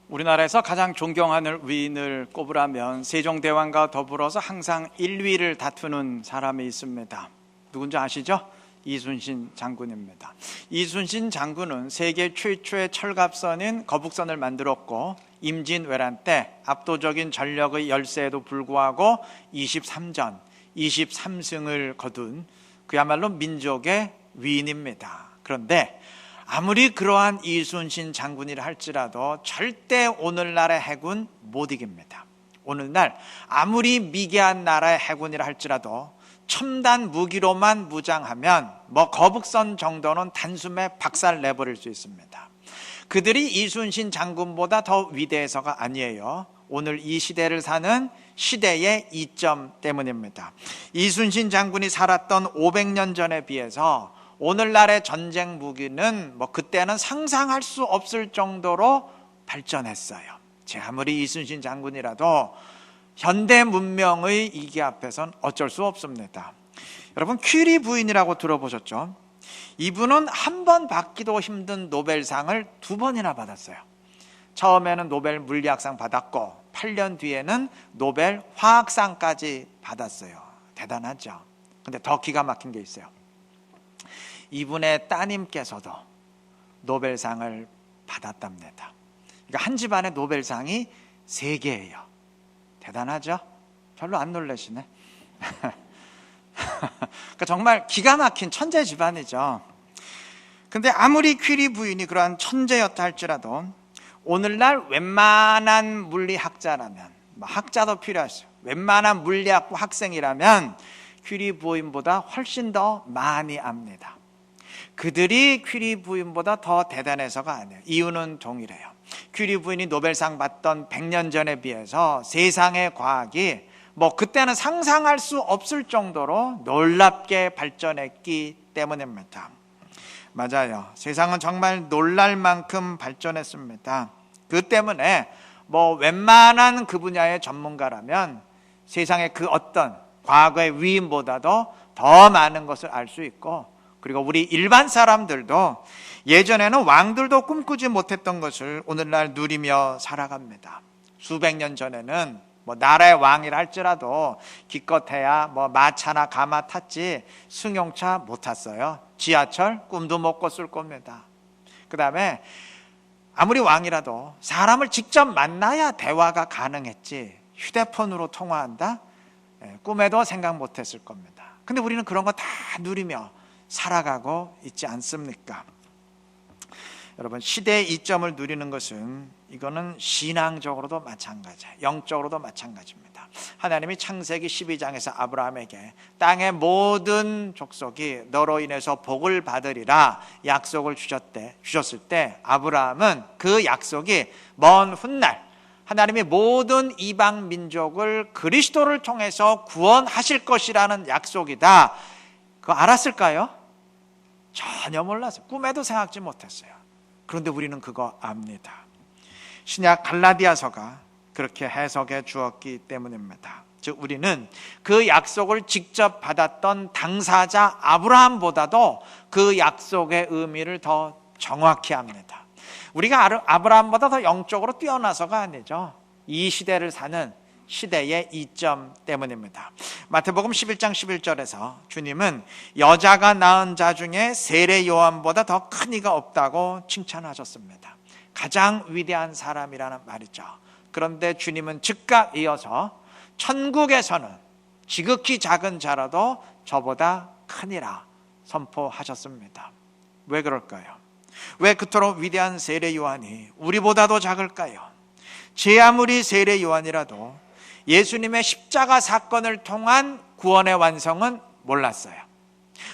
우리나라에서 가장 존경하는 위인을 꼽으라면 세종대왕과 더불어서 항상 1위를 다투는 사람이 있습니다. 누군지 아시죠? 이순신 장군입니다. 이순신 장군은 세계 최초의 철갑선인 거북선을 만들었고 임진왜란 때 압도적인 전력의 열세에도 불구하고 23전 23승을 거둔 그야말로 민족의 위인입니다. 그런데 아무리 그러한 이순신 장군이라 할지라도 절대 오늘날의 해군 못 이깁니다. 오늘날 아무리 미개한 나라의 해군이라 할지라도 첨단 무기로만 무장하면 거북선 정도는 단숨에 박살 내버릴 수 있습니다. 그들이 이순신 장군보다 더 위대해서가 아니에요. 오늘 이 시대를 사는 시대의 이점 때문입니다. 이순신 장군이 살았던 500년 전에 비해서 오늘날의 전쟁 무기는 그때는 상상할 수 없을 정도로 발전했어요. 제 아무리 이순신 장군이라도 현대 문명의 이기 앞에선 어쩔 수 없습니다. 여러분, 퀴리 부인이라고 들어보셨죠? 이분은 한 번 받기도 힘든 노벨상을 2번이나 받았어요. 처음에는 노벨 물리학상 받았고 8년 뒤에는 노벨 화학상까지 받았어요. 대단하죠? 근데 더 기가 막힌 게 있어요. 이분의 따님께서도 노벨상을 받았답니다. 그러니까 한 집안에 노벨상이 3개예요. 대단하죠? 별로 안 놀라시네. 그러니까 정말 기가 막힌 천재 집안이죠. 근데 아무리 퀴리 부인이 그러한 천재였다 할지라도 오늘날 웬만한 물리학자라면, 학자도 필요하죠. 웬만한 물리학부 학생이라면 퀴리 부인보다 훨씬 더 많이 압니다. 그들이 퀴리 부인보다 더 대단해서가 아니에요. 이유는 동일해요. 퀴리 부인이 노벨상 받던 100년 전에 비해서 세상의 과학이 그때는 상상할 수 없을 정도로 놀랍게 발전했기 때문입니다. 맞아요. 세상은 정말 놀랄 만큼 발전했습니다. 그 때문에 웬만한 그 분야의 전문가라면 세상의 그 어떤 과거의 위인보다도 더 많은 것을 알 수 있고, 그리고 우리 일반 사람들도 예전에는 왕들도 꿈꾸지 못했던 것을 오늘날 누리며 살아갑니다. 수백 년 전에는 나라의 왕이라 할지라도 기껏해야 마차나 가마 탔지 승용차 못 탔어요. 지하철 꿈도 못 꿨을 겁니다. 그 다음에 아무리 왕이라도 사람을 직접 만나야 대화가 가능했지 휴대폰으로 통화한다? 꿈에도 생각 못했을 겁니다. 근데 우리는 그런 거 다 누리며 살아가고 있지 않습니까? 여러분, 시대의 이점을 누리는 것은 이거는 신앙적으로도 마찬가지예요. 영적으로도 마찬가지입니다. 하나님이 창세기 12장에서 아브라함에게 땅의 모든 족속이 너로 인해서 복을 받으리라 약속을 주셨을 때 아브라함은 그 약속이 먼 훗날 하나님이 모든 이방 민족을 그리스도를 통해서 구원하실 것이라는 약속이다, 그거 알았을까요? 전혀 몰랐어요. 꿈에도 생각지 못했어요. 그런데 우리는 그거 압니다. 신약 갈라디아서가 그렇게 해석해 주었기 때문입니다. 즉 우리는 그 약속을 직접 받았던 당사자 아브라함보다도 그 약속의 의미를 더 정확히 압니다. 우리가 아브라함보다 더 영적으로 뛰어나서가 아니죠. 이 시대를 사는 시대의 이점 때문입니다. 마태복음 11장 11절에서 주님은 여자가 낳은 자 중에 세례 요한보다 더 큰 이가 없다고 칭찬하셨습니다. 가장 위대한 사람이라는 말이죠. 그런데 주님은 즉각 이어서 천국에서는 지극히 작은 자라도 저보다 크니라 선포하셨습니다. 왜 그럴까요? 왜 그토록 위대한 세례 요한이 우리보다도 작을까요? 제 아무리 세례 요한이라도 예수님의 십자가 사건을 통한 구원의 완성은 몰랐어요.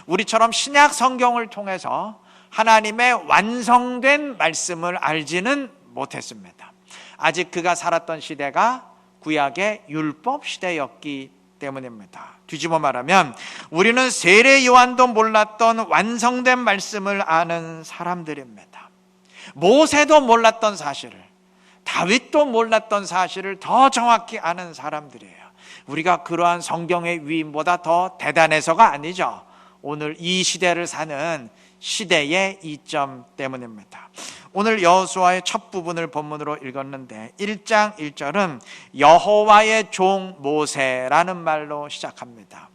우리처럼 신약 성경을 통해서 하나님의 완성된 말씀을 알지는 못했습니다. 아직 그가 살았던 시대가 구약의 율법 시대였기 때문입니다. 뒤집어 말하면 우리는 세례 요한도 몰랐던 완성된 말씀을 아는 사람들입니다. 모세도 몰랐던 사실을, 다윗도 몰랐던 사실을 더 정확히 아는 사람들이에요. 우리가 그러한 성경의 위인보다 더 대단해서가 아니죠. 오늘 이 시대를 사는 시대의 이점 때문입니다. 오늘 여호수아의 첫 부분을 본문으로 읽었는데 1장 1절은 여호와의 종 모세라는 말로 시작합니다.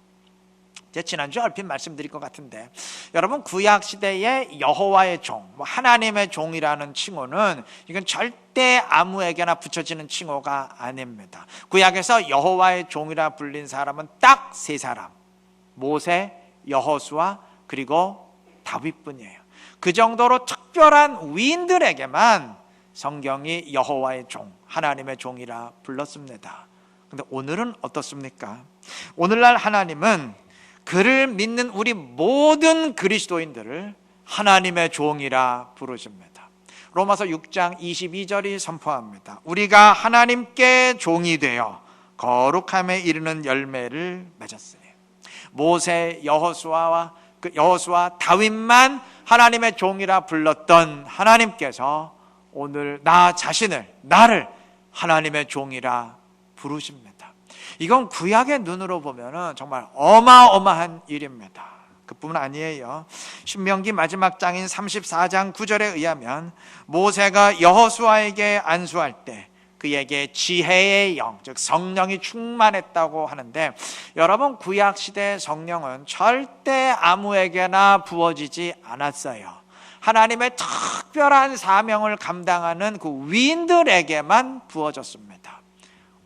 지난주에 얼핏 말씀드릴 것 같은데, 여러분 구약 시대의 여호와의 종, 하나님의 종이라는 칭호는 이건 절대 아무에게나 붙여지는 칭호가 아닙니다. 구약에서 여호와의 종이라 불린 사람은 딱 세 사람, 모세, 여호수아, 그리고 다윗뿐이에요. 그 정도로 특별한 위인들에게만 성경이 여호와의 종, 하나님의 종이라 불렀습니다. 근데 오늘은 어떻습니까? 오늘날 하나님은 그를 믿는 우리 모든 그리스도인들을 하나님의 종이라 부르십니다. 로마서 6장 22절이 선포합니다. 우리가 하나님께 종이 되어 거룩함에 이르는 열매를 맺었으니. 모세, 여호수아, 다윗만 하나님의 종이라 불렀던 하나님께서 오늘 나를 하나님의 종이라 부르십니다. 이건 구약의 눈으로 보면 정말 어마어마한 일입니다. 그뿐만 아니에요. 신명기 마지막 장인 34장 9절에 의하면 모세가 여호수아에게 안수할 때 그에게 지혜의 영, 즉 성령이 충만했다고 하는데, 여러분 구약 시대의 성령은 절대 아무에게나 부어지지 않았어요. 하나님의 특별한 사명을 감당하는 그 위인들에게만 부어졌습니다.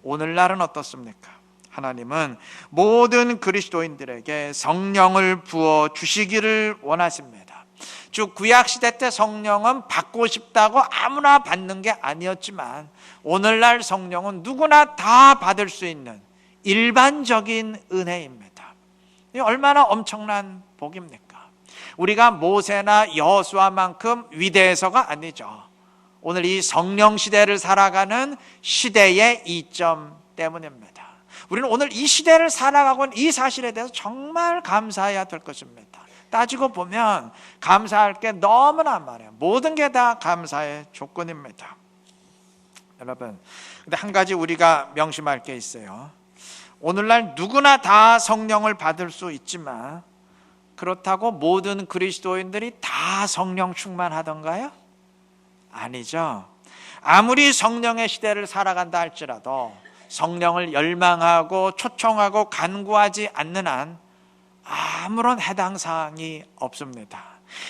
오늘날은 어떻습니까? 하나님은 모든 그리스도인들에게 성령을 부어 주시기를 원하십니다. 즉 구약시대 때 성령은 받고 싶다고 아무나 받는 게 아니었지만, 오늘날 성령은 누구나 다 받을 수 있는 일반적인 은혜입니다. 이 얼마나 엄청난 복입니까? 우리가 모세나 여호수아만큼 위대해서가 아니죠. 오늘 이 성령 시대를 살아가는 시대의 이점 때문입니다. 우리는 오늘 이 시대를 살아가고 있는 이 사실에 대해서 정말 감사해야 될 것입니다. 따지고 보면 감사할 게 너무나 많아요. 모든 게 다 감사의 조건입니다. 여러분, 근데 한 가지 우리가 명심할 게 있어요. 오늘날 누구나 다 성령을 받을 수 있지만, 그렇다고 모든 그리스도인들이 다 성령 충만하던가요? 아니죠. 아무리 성령의 시대를 살아간다 할지라도 성령을 열망하고 초청하고 간구하지 않는 한 아무런 해당 사항이 없습니다.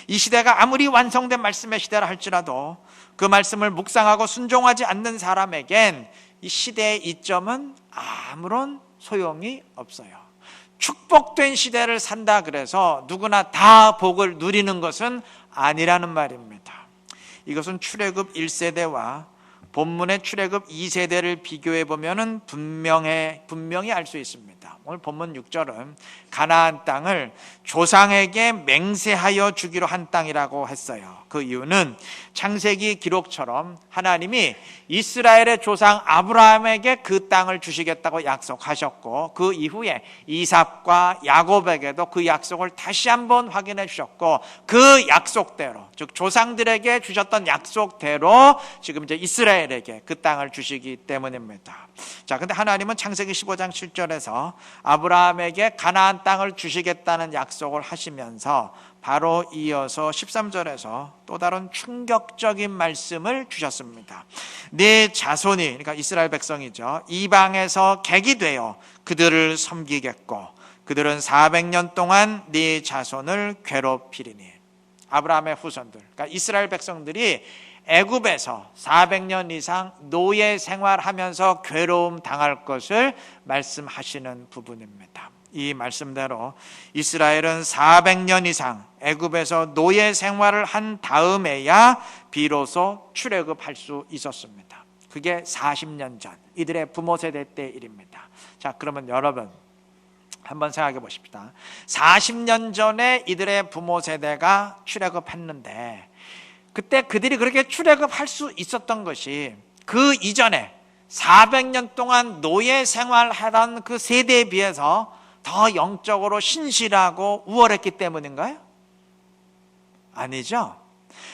이 시대가 아무리 완성된 말씀의 시대라 할지라도 그 말씀을 묵상하고 순종하지 않는 사람에겐 이 시대의 이점은 아무런 소용이 없어요. 축복된 시대를 산다 그래서 누구나 다 복을 누리는 것은 아니라는 말입니다. 이것은 출애굽 1세대와 본문의 출애굽 2세대를 비교해 보면 분명히 알 수 있습니다. 오늘 본문 6절은 가나안 땅을 조상에게 맹세하여 주기로 한 땅이라고 했어요. 그 이유는 창세기 기록처럼 하나님이 이스라엘의 조상 아브라함에게 그 땅을 주시겠다고 약속하셨고, 그 이후에 이삭과 야곱에게도 그 약속을 다시 한번 확인해 주셨고, 그 약속대로, 즉 조상들에게 주셨던 약속대로 지금 이제 이스라엘에게 그 땅을 주시기 때문입니다. 자, 근데 하나님은 창세기 15장 7절에서 아브라함에게 가나안 땅을 주시겠다는 약속을 하시면서 바로 이어서 13절에서 또 다른 충격적인 말씀을 주셨습니다. 네 자손이, 그러니까 이스라엘 백성이죠, 이방에서 객이 되어 그들을 섬기겠고 그들은 400년 동안 네 자손을 괴롭히리니. 아브라함의 후손들, 그러니까 이스라엘 백성들이 애굽에서 400년 이상 노예 생활하면서 괴로움 당할 것을 말씀하시는 부분입니다. 이 말씀대로 이스라엘은 400년 이상 애굽에서 노예 생활을 한 다음에야 비로소 출애굽할 수 있었습니다. 그게 40년 전 이들의 부모 세대 때 일입니다. 자, 그러면 여러분 한번 생각해 보십시다. 40년 전에 이들의 부모 세대가 출애굽했는데, 그때 그들이 그렇게 출애굽할 수 있었던 것이 그 이전에 400년 동안 노예 생활하던 그 세대에 비해서 더 영적으로 신실하고 우월했기 때문인가요? 아니죠.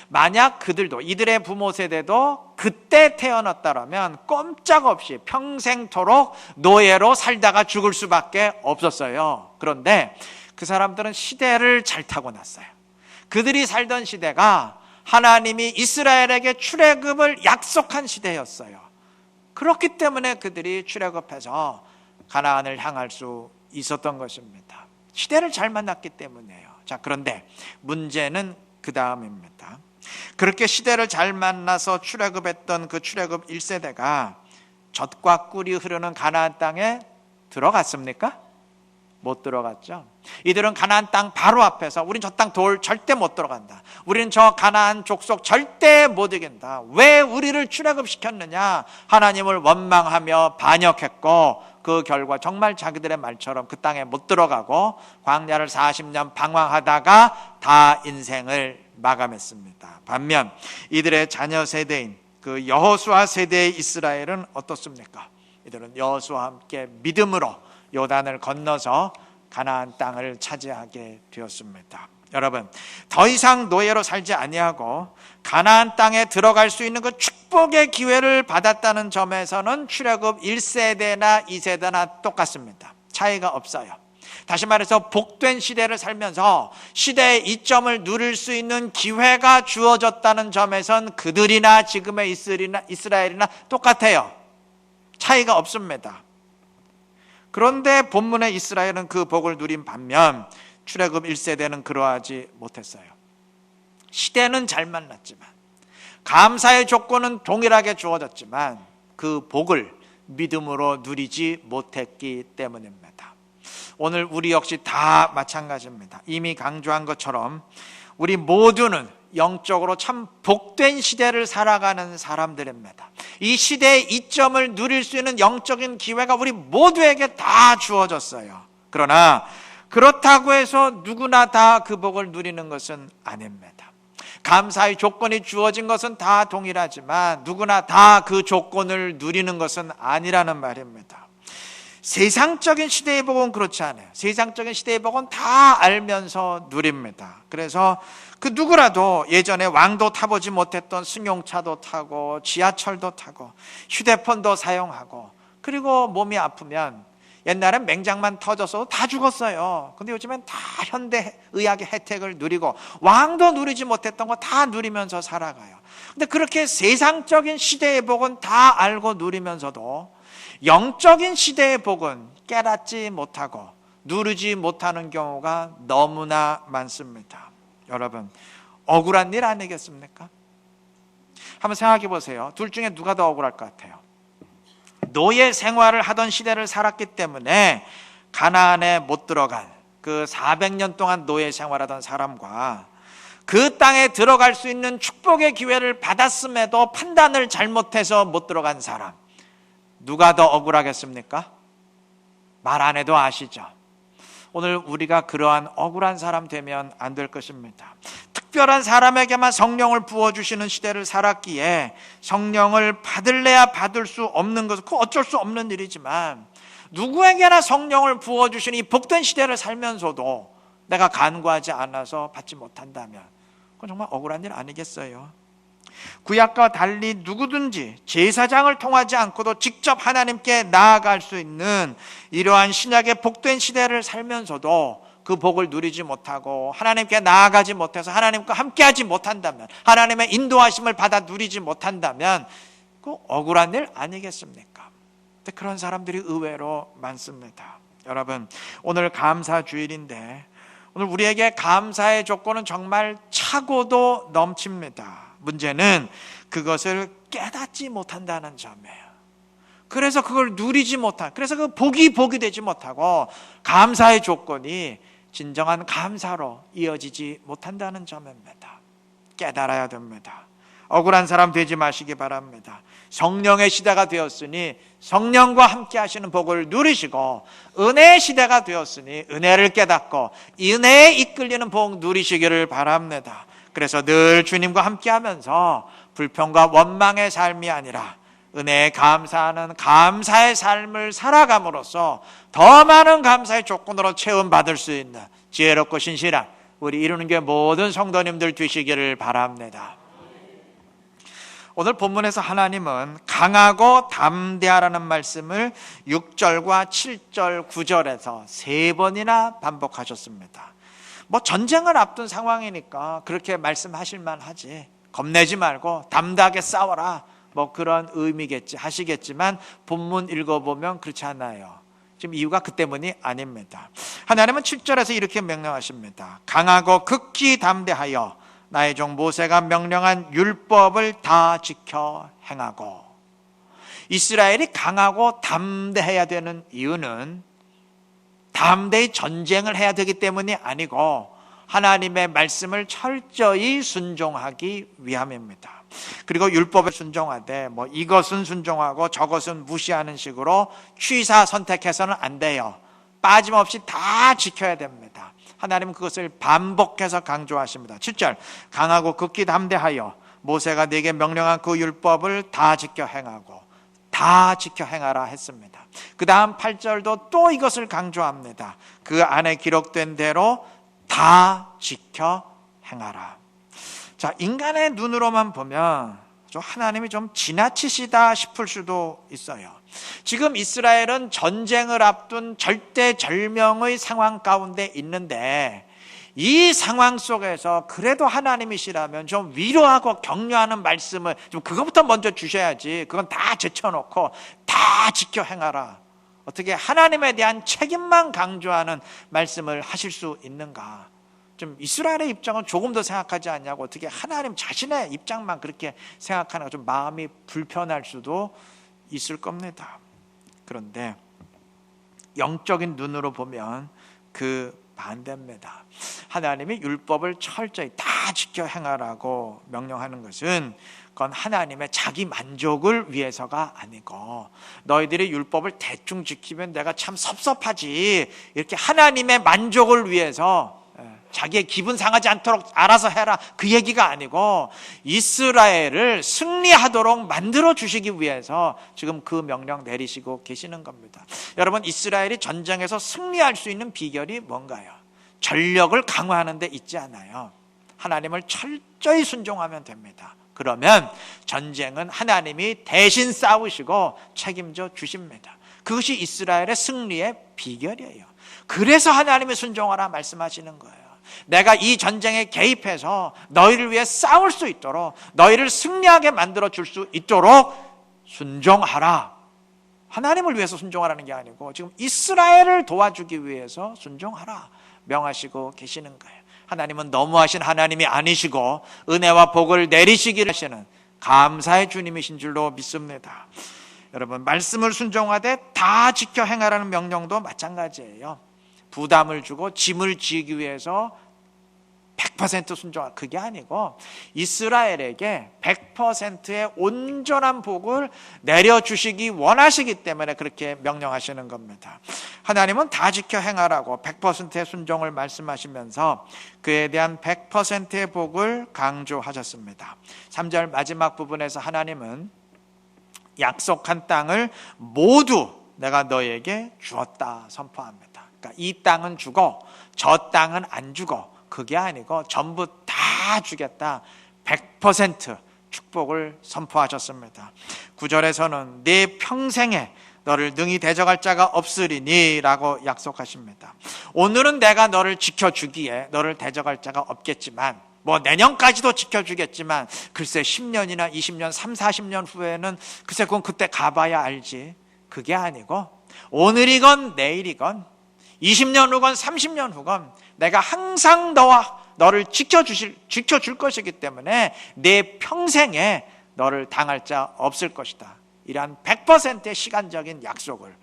만약 그들도, 이들의 부모 세대도 그때 태어났다면 꼼짝없이 평생토록 노예로 살다가 죽을 수밖에 없었어요. 그런데 그 사람들은 시대를 잘 타고났어요. 그들이 살던 시대가 하나님이 이스라엘에게 출애굽을 약속한 시대였어요. 그렇기 때문에 그들이 출애굽해서 가나안을 향할 수 있었던 것입니다. 시대를 잘 만났기 때문이에요. 자, 그런데 문제는 그 다음입니다. 그렇게 시대를 잘 만나서 출애굽했던 그 출애굽 1세대가 젖과 꿀이 흐르는 가나안 땅에 들어갔습니까? 못 들어갔죠. 이들은 가나안 땅 바로 앞에서 우린 저 땅 절대 못 들어간다. 우리는 저 가나안 족속 절대 못 이긴다. 왜 우리를 출애굽시켰느냐? 하나님을 원망하며 반역했고 그 결과 정말 자기들의 말처럼 그 땅에 못 들어가고 광야를 40년 방황하다가 다 인생을 마감했습니다. 반면 이들의 자녀 세대인 그 여호수아 세대의 이스라엘은 어떻습니까? 이들은 여호수아와 함께 믿음으로 요단을 건너서 가나안 땅을 차지하게 되었습니다. 여러분, 더 이상 노예로 살지 아니하고 가나안 땅에 들어갈 수 있는 그 축복의 기회를 받았다는 점에서는 출애굽 1세대나 2세대나 똑같습니다. 차이가 없어요. 다시 말해서 복된 시대를 살면서 시대의 이점을 누릴 수 있는 기회가 주어졌다는 점에선 그들이나 지금의 이스라엘이나 똑같아요. 차이가 없습니다. 그런데 본문의 이스라엘은 그 복을 누린 반면 출애굽 1세대는 그러하지 못했어요. 시대는 잘 만났지만 감사의 조건은 동일하게 주어졌지만 그 복을 믿음으로 누리지 못했기 때문입니다. 오늘 우리 역시 다 마찬가지입니다. 이미 강조한 것처럼 우리 모두는 영적으로 참 복된 시대를 살아가는 사람들입니다. 이 시대의 이점을 누릴 수 있는 영적인 기회가 우리 모두에게 다 주어졌어요. 그러나 그렇다고 해서 누구나 다 그 복을 누리는 것은 아닙니다. 감사의 조건이 주어진 것은 다 동일하지만 누구나 다 그 조건을 누리는 것은 아니라는 말입니다. 세상적인 시대의 복은 그렇지 않아요. 세상적인 시대의 복은 다 알면서 누립니다. 그래서 그 누구라도 예전에 왕도 타보지 못했던 승용차도 타고 지하철도 타고 휴대폰도 사용하고 그리고 몸이 아프면 옛날엔 맹장만 터져서 다 죽었어요. 근데 요즘엔 다 현대의학의 혜택을 누리고 왕도 누리지 못했던 거 다 누리면서 살아가요. 근데 그렇게 세상적인 시대의 복은 다 알고 누리면서도 영적인 시대의 복은 깨닫지 못하고 누리지 못하는 경우가 너무나 많습니다. 여러분, 억울한 일 아니겠습니까? 한번 생각해 보세요. 둘 중에 누가 더 억울할 것 같아요? 노예 생활을 하던 시대를 살았기 때문에 가나안에 못 들어간 그 400년 동안 노예 생활하던 사람과 그 땅에 들어갈 수 있는 축복의 기회를 받았음에도 판단을 잘못해서 못 들어간 사람, 누가 더 억울하겠습니까? 말 안 해도 아시죠? 오늘 우리가 그러한 억울한 사람 되면 안 될 것입니다. 특별한 사람에게만 성령을 부어주시는 시대를 살았기에 성령을 받을래야 받을 수 없는 것은 그 어쩔 수 없는 일이지만 누구에게나 성령을 부어주시는 이 복된 시대를 살면서도 내가 간구하지 않아서 받지 못한다면 그건 정말 억울한 일 아니겠어요? 구약과 달리 누구든지 제사장을 통하지 않고도 직접 하나님께 나아갈 수 있는 이러한 신약의 복된 시대를 살면서도 그 복을 누리지 못하고 하나님께 나아가지 못해서 하나님과 함께하지 못한다면, 하나님의 인도하심을 받아 누리지 못한다면 그 억울한 일 아니겠습니까? 근데 그런 사람들이 의외로 많습니다. 여러분, 오늘 감사 주일인데 오늘 우리에게 감사의 조건은 정말 차고도 넘칩니다. 문제는 그것을 깨닫지 못한다는 점이에요. 그래서 그걸 누리지 못한, 그래서 그 복이 되지 못하고 감사의 조건이 진정한 감사로 이어지지 못한다는 점입니다. 깨달아야 됩니다. 억울한 사람 되지 마시기 바랍니다. 성령의 시대가 되었으니 성령과 함께 하시는 복을 누리시고, 은혜의 시대가 되었으니 은혜를 깨닫고 은혜에 이끌리는 복 누리시기를 바랍니다. 그래서 늘 주님과 함께 하면서 불평과 원망의 삶이 아니라 은혜에 감사하는 감사의 삶을 살아감으로써 더 많은 감사의 조건으로 체험받을 수 있는 지혜롭고 신실한 우리 이루는 교회 모든 성도님들 되시기를 바랍니다. 오늘 본문에서 하나님은 강하고 담대하라는 말씀을 6절과 7절, 9절에서 3번이나 반복하셨습니다. 뭐 전쟁을 앞둔 상황이니까 그렇게 말씀하실 만하지, 겁내지 말고 담대하게 싸워라, 뭐 그런 의미겠지 하시겠지만 본문 읽어보면 그렇지 않아요. 지금 이유가 그 때문이 아닙니다. 하나님은 7절에서 이렇게 명령하십니다. 강하고 극히 담대하여 나의 종 모세가 명령한 율법을 다 지켜 행하고. 이스라엘이 강하고 담대해야 되는 이유는 담대히 전쟁을 해야 되기 때문이 아니고 하나님의 말씀을 철저히 순종하기 위함입니다. 그리고 율법에 순종하되 뭐 이것은 순종하고 저것은 무시하는 식으로 취사 선택해서는 안 돼요. 빠짐없이 다 지켜야 됩니다. 하나님은 그것을 반복해서 강조하십니다. 7절, 강하고 극히 담대하여 모세가 네게 명령한 그 율법을 다 지켜 행하고. 다 지켜 행하라 했습니다. 그 다음 8절도 또 이것을 강조합니다. 그 안에 기록된 대로 다 지켜 행하라. 자, 인간의 눈으로만 보면 좀 하나님이 좀 지나치시다 싶을 수도 있어요. 지금 이스라엘은 전쟁을 앞둔 절대절명의 상황 가운데 있는데 이 상황 속에서 그래도 하나님이시라면 좀 위로하고 격려하는 말씀을 좀 그것부터 먼저 주셔야지. 그건 다 제쳐놓고 다 지켜 행하라. 어떻게 하나님에 대한 책임만 강조하는 말씀을 하실 수 있는가? 좀 이스라엘의 입장은 조금 더 생각하지 않냐고, 어떻게 하나님 자신의 입장만 그렇게 생각하는 좀 마음이 불편할 수도 있을 겁니다. 그런데 영적인 눈으로 보면 그 반대입니다. 하나님이 율법을 철저히 다 지켜 행하라고 명령하는 것은 그건 하나님의 자기 만족을 위해서가 아니고 너희들이 율법을 대충 지키면 내가 참 섭섭하지 이렇게 하나님의 만족을 위해서 자기의 기분 상하지 않도록 알아서 해라 그 얘기가 아니고 이스라엘을 승리하도록 만들어 주시기 위해서 지금 그 명령 내리시고 계시는 겁니다. 여러분, 이스라엘이 전쟁에서 승리할 수 있는 비결이 뭔가요? 전력을 강화하는 데 있지 않아요. 하나님을 철저히 순종하면 됩니다. 그러면 전쟁은 하나님이 대신 싸우시고 책임져 주십니다. 그것이 이스라엘의 승리의 비결이에요. 그래서 하나님이 순종하라 말씀하시는 거예요. 내가 이 전쟁에 개입해서 너희를 위해 싸울 수 있도록 너희를 승리하게 만들어 줄 수 있도록 순종하라. 하나님을 위해서 순종하라는 게 아니고 지금 이스라엘을 도와주기 위해서 순종하라 명하시고 계시는 거예요. 하나님은 너무하신 하나님이 아니시고 은혜와 복을 내리시기를 하시는 감사의 주님이신 줄로 믿습니다. 여러분, 말씀을 순종하되 다 지켜 행하라는 명령도 마찬가지예요. 부담을 주고 짐을 지기 위해서 100% 순종하, 그게 아니고 이스라엘에게 100%의 온전한 복을 내려주시기 원하시기 때문에 그렇게 명령하시는 겁니다. 하나님은 다 지켜 행하라고 100%의 순종을 말씀하시면서 그에 대한 100%의 복을 강조하셨습니다. 3절 마지막 부분에서 하나님은 약속한 땅을 모두 내가 너에게 주었다 선포합니다. 그러니까 이 땅은 주고 저 땅은 안 주고 그게 아니고 전부 다 주겠다. 100% 축복을 선포하셨습니다. 9절에서는 네 평생에 너를 능히 대적할 자가 없으리니 라고 약속하십니다. 오늘은 내가 너를 지켜주기에 너를 대적할 자가 없겠지만 뭐 내년까지도 지켜주겠지만 글쎄 10년이나 20년, 3, 40년 후에는 글쎄 그건 그때 가봐야 알지. 그게 아니고 오늘이건 내일이건 20년 후건 30년 후건 내가 항상 너를 지켜줄 것이기 때문에 내 평생에 너를 당할 자 없을 것이다. 이러한 100%의 시간적인 약속을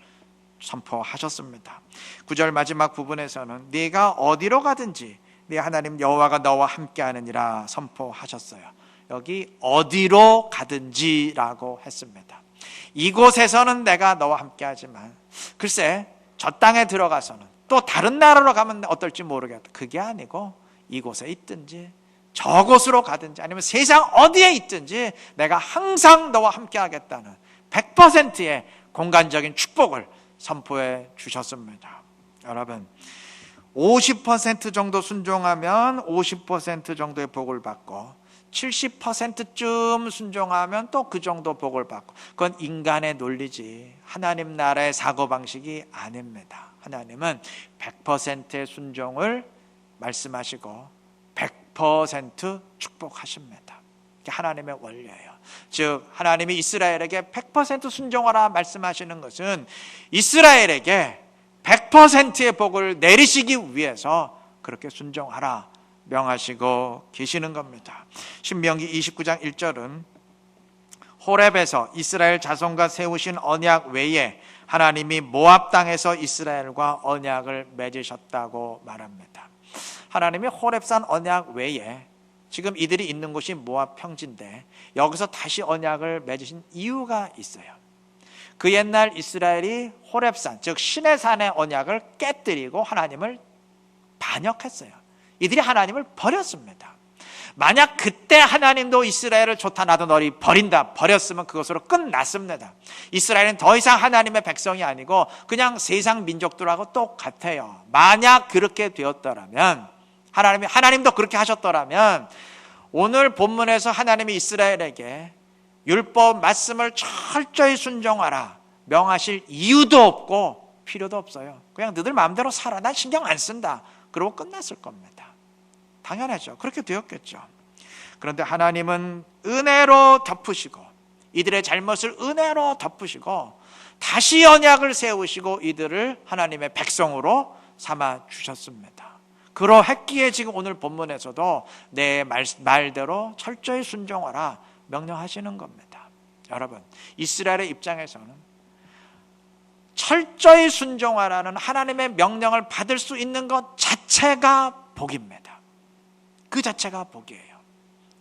선포하셨습니다. 9절 마지막 부분에서는 네가 어디로 가든지 네 하나님 여호와가 너와 함께하느니라 선포하셨어요. 여기 어디로 가든지라고 했습니다. 이곳에서는 내가 너와 함께하지만 글쎄 저 땅에 들어가서는 또 다른 나라로 가면 어떨지 모르겠다. 그게 아니고 이곳에 있든지 저곳으로 가든지 아니면 세상 어디에 있든지 내가 항상 너와 함께 하겠다는 100%의 공간적인 축복을 선포해 주셨습니다. 여러분, 50% 정도 순종하면 50% 정도의 복을 받고 70%쯤 순종하면 또 그 정도 복을 받고, 그건 인간의 논리지 하나님 나라의 사고방식이 아닙니다. 하나님은 100%의 순종을 말씀하시고 100% 축복하십니다. 하나님의 원리예요. 즉 하나님이 이스라엘에게 100% 순종하라 말씀하시는 것은 이스라엘에게 100%의 복을 내리시기 위해서 그렇게 순종하라 명하시고 계시는 겁니다. 신명기 29장 1절은 호렙에서 이스라엘 자손과 세우신 언약 외에 하나님이 모압 땅에서 이스라엘과 언약을 맺으셨다고 말합니다. 하나님이 호렙산 언약 외에 지금 이들이 있는 곳이 모압 평지인데 여기서 다시 언약을 맺으신 이유가 있어요. 그 옛날 이스라엘이 호렙산, 즉 신의 산의 언약을 깨뜨리고 하나님을 반역했어요. 이들이 하나님을 버렸습니다. 만약 그때 하나님도 이스라엘을 좋다 나도 너희 버린다 버렸으면 그것으로 끝났습니다. 이스라엘은 더 이상 하나님의 백성이 아니고 그냥 세상 민족들하고 똑같아요. 만약 그렇게 되었더라면 하나님도 그렇게 하셨더라면 오늘 본문에서 하나님이 이스라엘에게 율법 말씀을 철저히 순종하라 명하실 이유도 없고 필요도 없어요. 그냥 너들 마음대로 살아. 난 신경 안 쓴다. 그러고 끝났을 겁니다. 당연하죠. 그렇게 되었겠죠. 그런데 하나님은 은혜로 덮으시고 이들의 잘못을 은혜로 덮으시고 다시 언약을 세우시고 이들을 하나님의 백성으로 삼아 주셨습니다. 그러했기에 지금 오늘 본문에서도 내 말대로 철저히 순종하라 명령하시는 겁니다. 여러분, 이스라엘의 입장에서는 철저히 순종하라는 하나님의 명령을 받을 수 있는 것 자체가 복입니다. 그 자체가 복이에요.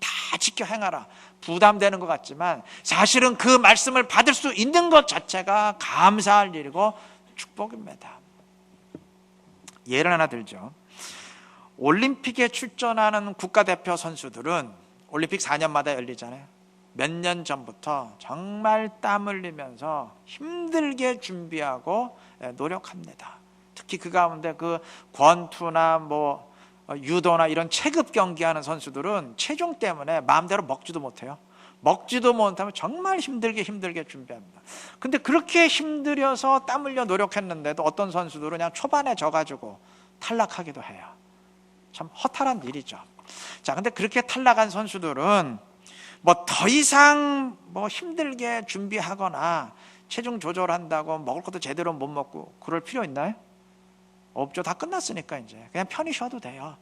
다 지켜 행하라. 부담되는 것 같지만 사실은 그 말씀을 받을 수 있는 것 자체가 감사할 일이고 축복입니다. 예를 하나 들죠. 올림픽에 출전하는 국가대표 선수들은 올림픽 4년마다 열리잖아요. 몇 년 전부터 정말 땀 흘리면서 힘들게 준비하고 노력합니다. 특히 그 가운데 그 권투나 유도나 이런 체급 경기하는 선수들은 체중 때문에 마음대로 먹지도 못해요. 먹지도 못하면 정말 힘들게 준비합니다. 근데 그렇게 힘들여서 땀 흘려 노력했는데도 어떤 선수들은 그냥 초반에 져가지고 탈락하기도 해요. 참 허탈한 일이죠. 자, 근데 그렇게 탈락한 선수들은 더 이상 힘들게 준비하거나 체중 조절한다고 먹을 것도 제대로 못 먹고 그럴 필요 있나요? 없죠. 다 끝났으니까 이제 그냥 편히 쉬어도 돼요.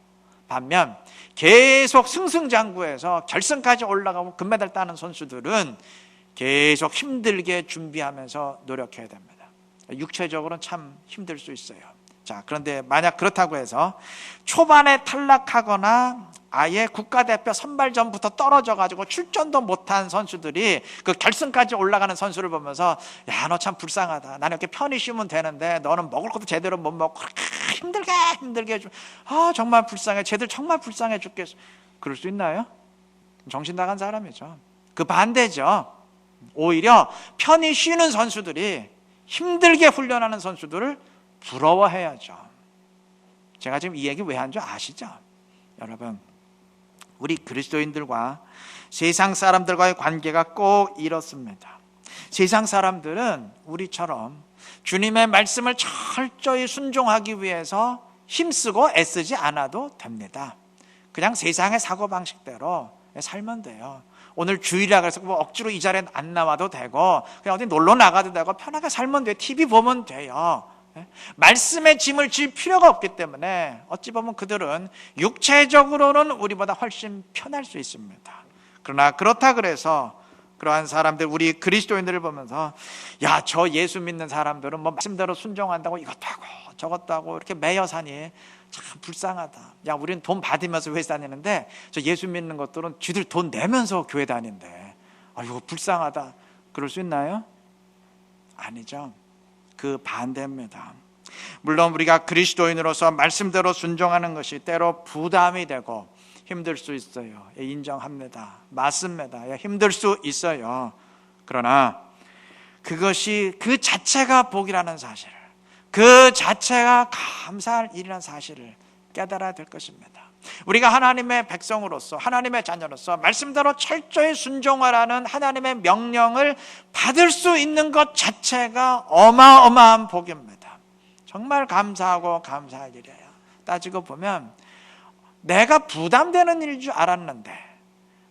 반면 계속 승승장구해서 결승까지 올라가고 금메달 따는 선수들은 계속 힘들게 준비하면서 노력해야 됩니다. 육체적으로는 참 힘들 수 있어요. 자, 그런데 만약 그렇다고 해서 초반에 탈락하거나 아예 국가대표 선발전부터 떨어져가지고 출전도 못한 선수들이 그 결승까지 올라가는 선수를 보면서 야, 너 참 불쌍하다. 나는 이렇게 편히 쉬면 되는데 너는 먹을 것도 제대로 못 먹고 힘들게 정말 불쌍해. 쟤들 정말 불쌍해 죽겠어. 그럴 수 있나요? 정신 나간 사람이죠. 그 반대죠. 오히려 편히 쉬는 선수들이 힘들게 훈련하는 선수들을 부러워해야죠. 제가 지금 이 얘기 왜 한 줄 아시죠? 여러분, 우리 그리스도인들과 세상 사람들과의 관계가 꼭 이렇습니다. 세상 사람들은 우리처럼 주님의 말씀을 철저히 순종하기 위해서 힘쓰고 애쓰지 않아도 됩니다. 그냥 세상의 사고방식대로 살면 돼요. 오늘 주일이라 그래서 억지로 이 자리에 안 나와도 되고 그냥 어디 놀러 나가도 되고 편하게 살면 돼요. TV 보면 돼요. 말씀의 짐을 질 필요가 없기 때문에 어찌 보면 그들은 육체적으로는 우리보다 훨씬 편할 수 있습니다. 그러나 그렇다 그래서 그러한 사람들, 우리 그리스도인들을 보면서 야, 저 예수 믿는 사람들은 말씀대로 순종한다고 이것도 하고 저것도 하고 이렇게 매여 사니 참 불쌍하다. 야, 우리는 돈 받으면서 회사 다니는데 저 예수 믿는 것들은 쥐들 돈 내면서 교회 다닌대. 아이고 불쌍하다. 그럴 수 있나요? 아니죠. 그 반대입니다. 물론 우리가 그리스도인으로서 말씀대로 순종하는 것이 때로 부담이 되고 힘들 수 있어요. 인정합니다. 맞습니다. 힘들 수 있어요. 그러나 그것이 그 자체가 복이라는 사실을, 그 자체가 감사할 일이라는 사실을 깨달아야 될 것입니다. 우리가 하나님의 백성으로서, 하나님의 자녀로서 말씀대로 철저히 순종하라는 하나님의 명령을 받을 수 있는 것 자체가 어마어마한 복입니다. 정말 감사하고 감사할 일이에요. 따지고 보면 내가 부담되는 일인 줄 알았는데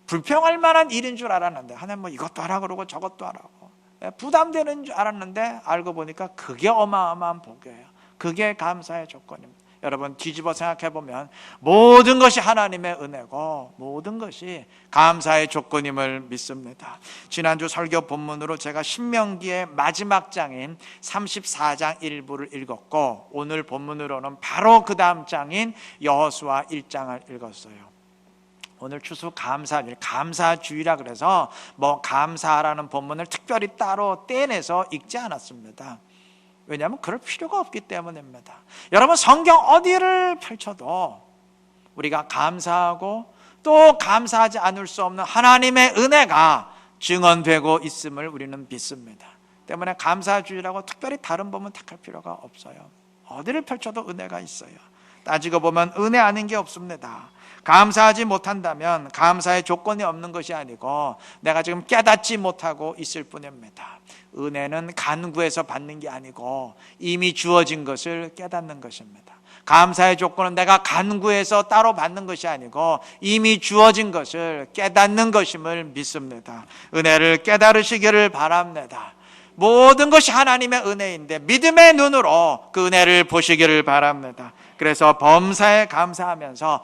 불평할 만한 일인 줄 알았는데 하나님 뭐 이것도 하라 그러고 저것도 하라고 부담되는 줄 알았는데 알고 보니까 그게 어마어마한 복이에요. 그게 감사의 조건입니다. 여러분 뒤집어 생각해 보면 모든 것이 하나님의 은혜고 모든 것이 감사의 조건임을 믿습니다. 지난주 설교 본문으로 제가 신명기의 마지막 장인 34장 일부를 읽었고 오늘 본문으로는 바로 그 다음 장인 여호수아 1장을 읽었어요. 오늘 추수감사일, 감사주의라 그래서 뭐 감사라는 본문을 특별히 따로 떼내서 읽지 않았습니다. 왜냐하면 그럴 필요가 없기 때문입니다. 여러분 성경 어디를 펼쳐도 우리가 감사하고 또 감사하지 않을 수 없는 하나님의 은혜가 증언되고 있음을 우리는 믿습니다. 때문에 감사주의라고 특별히 다른 법은 택할 필요가 없어요. 어디를 펼쳐도 은혜가 있어요. 따지고 보면 은혜 아닌 게 없습니다. 감사하지 못한다면 감사의 조건이 없는 것이 아니고 내가 지금 깨닫지 못하고 있을 뿐입니다. 은혜는 간구해서 받는 게 아니고 이미 주어진 것을 깨닫는 것입니다. 감사의 조건은 내가 간구해서 따로 받는 것이 아니고 이미 주어진 것을 깨닫는 것임을 믿습니다. 은혜를 깨달으시기를 바랍니다. 모든 것이 하나님의 은혜인데 믿음의 눈으로 그 은혜를 보시기를 바랍니다. 그래서 범사에 감사하면서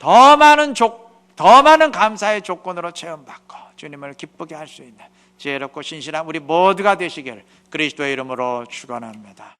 더 많은 감사의 조건으로 체험받고 주님을 기쁘게 할 수 있는 지혜롭고 신실한 우리 모두가 되시기를 그리스도의 이름으로 축원합니다.